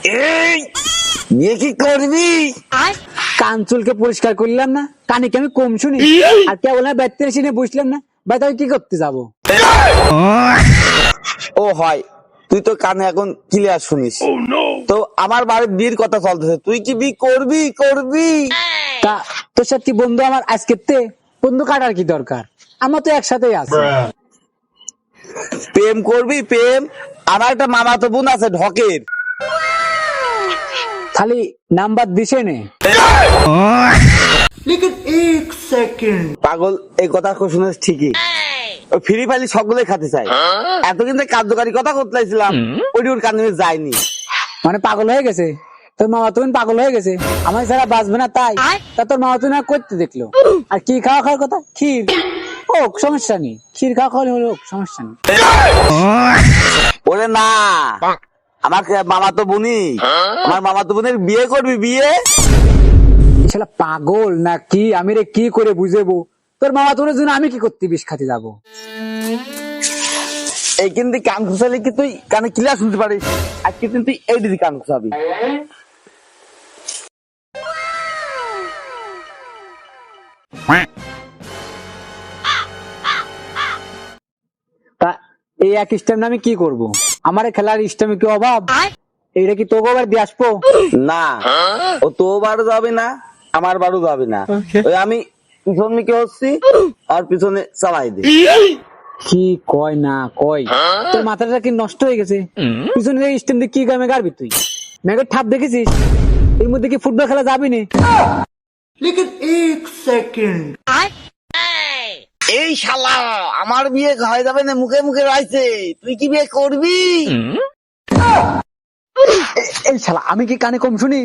এই বিয়ে কি করবি? কান চুলকে পরিষ্কার করলাম না, কানে কি আমি কম শুনি? আর কেবল না ব্যক্তি এসে বুঝলাম না ভাই, তাই কি করতে যাবো? ও হয়, তুই তো কানে এখন ক্লিয়ার শুনিস। তো আমার বাড়ির বিয়ের কথা চলতেছে, তুই কি বিয়ে করবি? তা তোর সাথে কি বন্ধু আমার আজকে বন্ধু কাটার কি দরকার? আমরা তো একসাথেই আছি। প্রেম করবি? প্রেম আমার একটা মামাতো বোন আছে ঢকের, খালি নাম্বার দিছে নে। পাগল এই কথা শুনেছ ঠিকই, ফ্রি ফাইলি সবগুলোই খাতে চাই। এত কিন্তু কার্যকারী কথা করতে চাইছিলাম, ওটি ওর কানে যায়নি। মানে পাগল হয়ে গেছে তোর মামা, তুমি পাগল হয়ে গেছে আমার ছাড়া বাঁচবে না তাই? তা তোর মামা তুমি করতে দেখলো। আর কি খাওয়ার কথা? ক্ষীর হোক সমস্যা নেই, ক্ষীর খাওয়া হলে হোক সমস্যা নেই। ওরে না, আমার মামাতো বোনই, আমার মামাতো বোনের বিয়ে করবি? বিয়ে শালা পাগল নাকি? আমি রে কি করে বুঝেবো তোর মামা তোর জন্য আমি কি করতে বিষ খাতে যাবো? এই কিন্তু কান খুঁচালে কি তুই কানে ক্লিয়ার শুনতে পারিস, আজকে কিন্তু তুই এই দিদি কান খুঁচাবি। তা এই এক স্টেম আমি কি করব? আমার খেলার স্টেমে কি অভাব? এইটা কি তোকে আবার দিয়ে আসবো? না, ও তো বারো যাবে না, আমার বারো যাবে না। ওই আমি পিছন দিকে হচ্ছি আর পিছনে চালাই দে। কি কয় না কয়, তোর মাথাটা কি নষ্ট হয়ে গেছে? পিছনে স্টেম দিয়ে কি গামে গাড়বি তুই? মেঘের ঠাপ দেখেছিস? এর মধ্যে কি ফুটবল খেলা যাবি না? এই শালা আমার বিয়ে হয়ে যাবে না, মুখে মুখে রয়েছে, তুই কি বিয়ে করবি? এই শালা আমি কি কানে কম শুনি?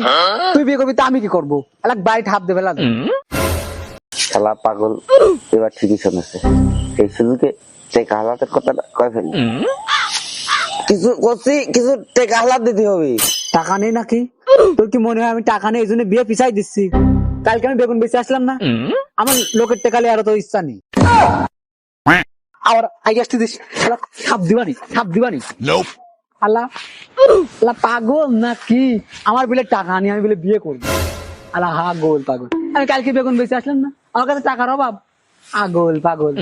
তুই বিয়ে করবি তা আমি কি করবো? এলাক বাড়ি ঠাপ দেবে লাগ। শালা পাগল এবার ঠিকই শুনেছে, এই সুযোগে টেকা হালাতের কথাটা কয়ে ফেলি। কিছু করছি, কিছু টেকা হালাত দিতে হবে। টাকা নেই নাকি? তোর কি মনে হয় আমি টাকা নেই এই জন্য বিয়ে পিছাই দিচ্ছি? কালকে আমি বেগুন বেঁচে আসলাম না, আমার লোকের টেকালে আরো তো ইচ্ছা নেই। আবার আই আসতে দিস, সাপ দিবানি আল্লাহ আল্লাহ, পাগল নাকি? আমার বলে টাকা নিয়ে আমি বলে বিয়ে করবো? আল্লাহ হা গোল পাগল, আমি কালকে বেগুন বেঁচে আসলাম না, আমার কাছে টাকার অভাব? পাগল।